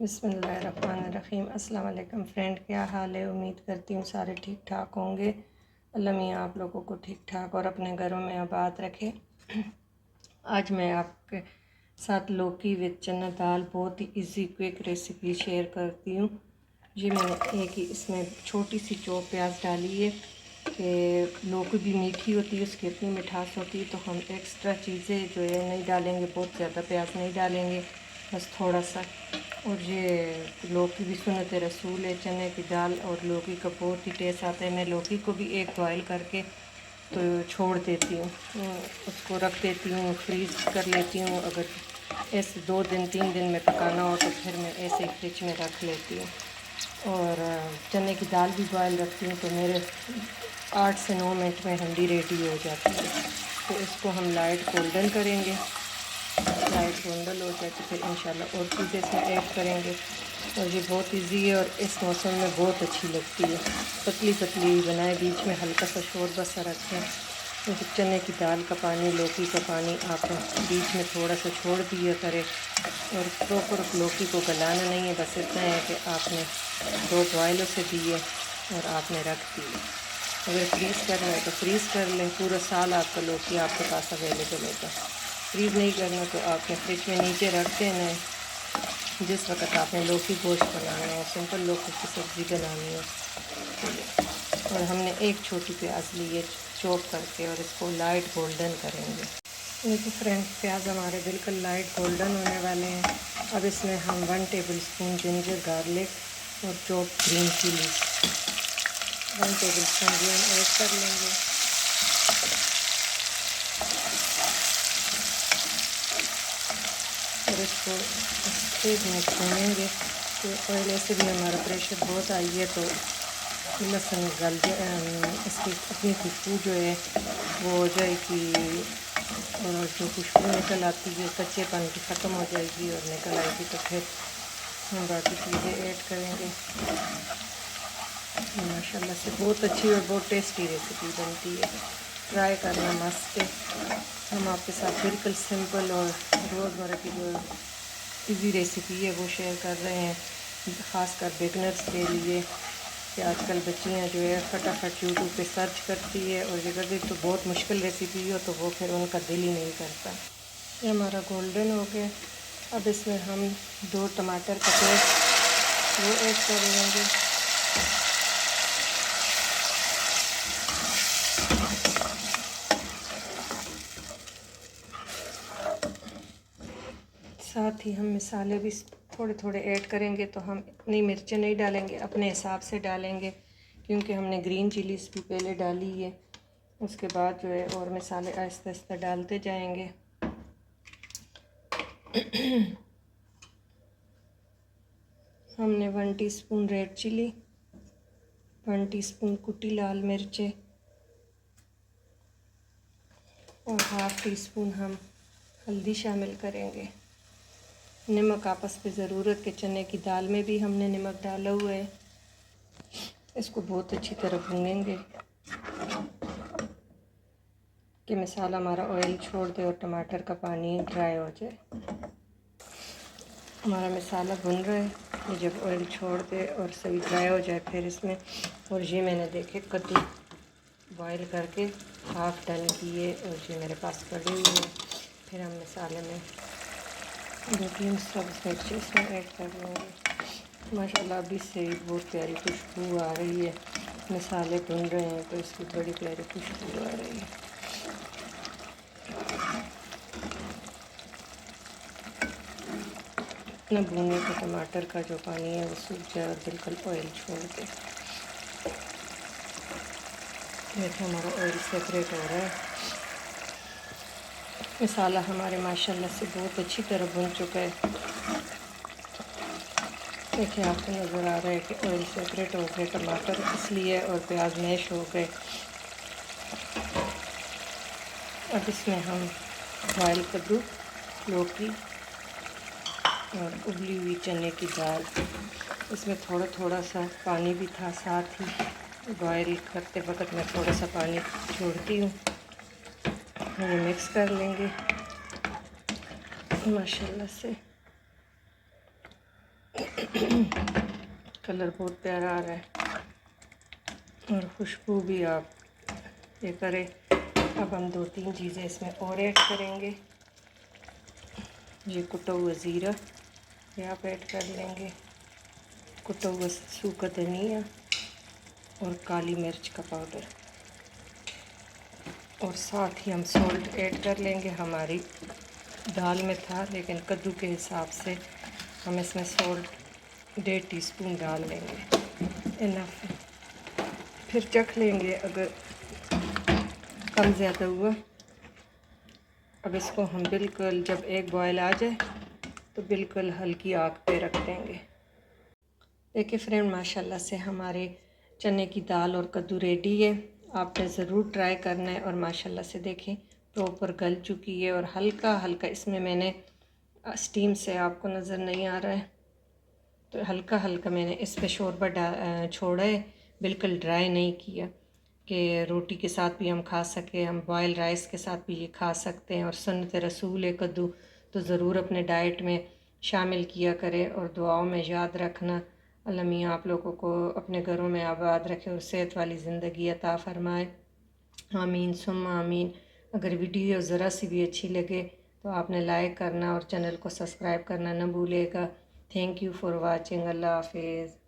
बिस्मिल्लाहिर्रहमानिर्रहीम। अस्सलाम वालेकुम फ्रेंड, क्या हाल है? उम्मीद करती हूँ सारे ठीक ठाक होंगे। अल्लाह मियाँ आप लोगों को ठीक ठाक और अपने घरों में आबाद रखे। आज मैं आपके साथ लौकी विद चना दाल बहुत ही इजी क्विक रेसिपी शेयर करती हूँ। ये मैंने एक ही इसमें छोटी सी चौक प्याज डाली है कि लौकी भी मीठी होती है, उसकी अपनी मिठास होती है, तो हम एक्स्ट्रा चीज़ें जो है नहीं डालेंगे, बहुत ज़्यादा प्याज नहीं डालेंगे, बस थोड़ा सा। और ये लौकी भी सुन्नत रसूल है, चने की दाल और लौकी का बहुत ही टेस्ट आता है। मैं लौकी को भी एक बॉयल करके तो छोड़ देती हूँ, उसको रख देती हूँ, फ्रीज़ कर लेती हूँ। अगर ऐसे 2 दिन 3 दिन में पकाना हो तो फिर मैं ऐसे ही फ्रिज में रख लेती हूँ। और चने की दाल भी बॉयल रखती हूँ तो मेरे 8 से 9 मिनट में हंडी रेडी हो जाती है। तो इसको हम लाइट गोल्डन करेंगे। लाइट गोल्डन हो जाए तो फिर इंशाल्लाह और चीज़ें इसमें ऐड करेंगे। और ये बहुत इजी है और इस मौसम में बहुत अच्छी लगती है। पतली पतली बनाए, बीच में हल्का सा शोरबा सा रखें। तो चने की दाल का पानी, लौकी का पानी आप बीच में थोड़ा सा छोड़ दिया करें। और प्रॉपर लौकी को गलाना नहीं है, बस इतना है कि आपने 2 बॉयल उसे दिए और आपने रख दिए। अगर फ्रीज़ करना है तो फ्रीज़ कर लें, पूरा साल आपका लौकी आपके पास अवेलेबल होगा। फ्रीज़ नहीं करना तो आपने फ्रिज में नीचे रख देना है। जिस वक्त आपने लौकी गोश्त बनाना हो, सिंपल लौकी की सब्ज़ी बनानी हो। और हमने एक छोटी प्याज ली है चॉप करके और इसको लाइट गोल्डन करेंगे। ये तो फ्रेंड प्याज हमारे बिल्कुल लाइट गोल्डन होने वाले हैं। अब इसमें हम 1 टेबलस्पून जिंजर गार्लिक और चॉप ग्रीन चिली 1 टेबलस्पून भी हम ऐड कर लेंगे। और इसको अच्छे से भूनेंगे। तो पहले से भी हमारा प्रेशर बहुत हाई है तो लहसुन गल इसकी अपनी खुशबू जो है वो हो जाएगी और जो खुशबू निकल आती है कच्चेपन की ख़त्म हो जाएगी और निकल आएगी तो फिर हम बाकी चीज़ें ऐड करेंगे। माशाल्लाह से बहुत अच्छी और बहुत टेस्टी रेसिपी बनती है, ट्राई करना मस्त है। हम आपके साथ बिल्कुल सिंपल और रोज़मर्रा की जो इजी रेसिपी है वो शेयर कर रहे हैं, ख़ासकर बिगनर्स के लिए कि आजकल बच्चियां जो है फटाफट यूट्यूब पे सर्च करती है और ये अगर तो बहुत मुश्किल रेसिपी हो तो वो फिर उनका दिल ही नहीं करता। ये हमारा गोल्डन हो गया। अब इसमें हम 2 टमाटर का पेस्ट वो ऐड कर लेंगे। साथ ही हम मसाले भी थोड़े थोड़े ऐड करेंगे। तो हम इतनी मिर्चें नहीं डालेंगे, अपने हिसाब से डालेंगे, क्योंकि हमने ग्रीन चिलीज़ भी पहले डाली है। उसके बाद जो है और मसाले आहिस्ता आहिस्ता डालते जाएंगे। हमने 1 टीस्पून रेड चिली, 1 टीस्पून कुटी लाल मिर्चें और ½ टीस्पून हम हल्दी शामिल करेंगे। नमक आपस पे ज़रूरत के, चने की दाल में भी हमने नमक डाला हुआ है। इसको बहुत अच्छी तरह भूनेंगे कि मसाला हमारा ऑयल छोड़ दे और टमाटर का पानी ड्राई हो जाए। हमारा मसाला भुन रहा है, ये जब ऑयल छोड़ दे और सही ड्राई हो जाए फिर इसमें, और ये मैंने देखे कद्दू बॉयल करके हाफ़ डन किए और ये मेरे पास पड़ी हुई है। फिर हम मसाले में 2-3 सब्ज़ मिर्ची इसमें ऐड कर लेंगे। माशाल्लाह अभी से ही बहुत प्यारी खुशबू आ रही है। मसाले भुन रहे हैं तो इसकी बड़ी प्यारी खुशबू आ रही है। इतना भूने तो टमाटर का जो पानी है वो सूख जाए और बिल्कुल ऑयल छोड़ दे। देखिए हमारा ऑयल सेपरेट हो रहा है। मसाला हमारे माशाल्लाह से बहुत अच्छी तरह भुन चुका है। देखिए आपको नज़र आ रहा है कि ऑयल सेपरेट हो गए टमाटर इसलिए और प्याज मैश हो गए। अब इसमें हम बॉयल कद्दू, लौकी और उबली हुई चने की दाल, इसमें थोड़ा थोड़ा सा पानी भी था, साथ ही बॉयल करते वक्त मैं थोड़ा सा पानी छोड़ती हूँ। ये मिक्स कर लेंगे माशाल्लाह से। कलर बहुत प्यारा आ रहा है और खुशबू भी आप ये करें। अब हम 2-3 चीज़ें इसमें और ऐड करेंगे। ये कुटा हुआ ज़ीरा ये आप ऐड कर लेंगे, कुटा हुआ सूखा धनिया और काली मिर्च का पाउडर, और साथ ही हम सॉल्ट ऐड कर लेंगे। हमारी दाल में था लेकिन कद्दू के हिसाब से हम इसमें सॉल्ट 1.5 टीस्पून डाल लेंगे, इनफ है। फिर चख लेंगे अगर कम ज़्यादा हुआ। अब इसको हम बिल्कुल जब एक बॉयल आ जाए तो बिल्कुल हल्की आग पे रख देंगे। देखिए फ्रेंड, माशाल्लाह से हमारे चने की दाल और कद्दू रेडी है। आपने ज़रूर ट्राई करना है। और माशाल्लाह से देखें प्रॉपर गल चुकी है और हल्का हल्का इसमें मैंने स्टीम से आपको नज़र नहीं आ रहा है तो हल्का हल्का मैंने इस पर शोरबा छोड़ा है, बिल्कुल ड्राई नहीं किया कि रोटी के साथ भी हम खा सकें, हम बॉयल राइस के साथ भी ये खा सकते हैं। और सुन्नत रसूल है कद्दू, तो ज़रूर अपने डाइट में शामिल किया करें और दुआओं में याद रखना। अल्लाह मियाँ आप लोगों को अपने घरों में आबाद रखे और सेहत वाली ज़िंदगी अता फ़रमाए। आमीन सुम्मा आमीन। अगर वीडियो ज़रा सी भी अच्छी लगे तो आपने लाइक करना और चैनल को सब्सक्राइब करना न भूलिएगा। Thank you for watching. अल्लाह हाफिज़।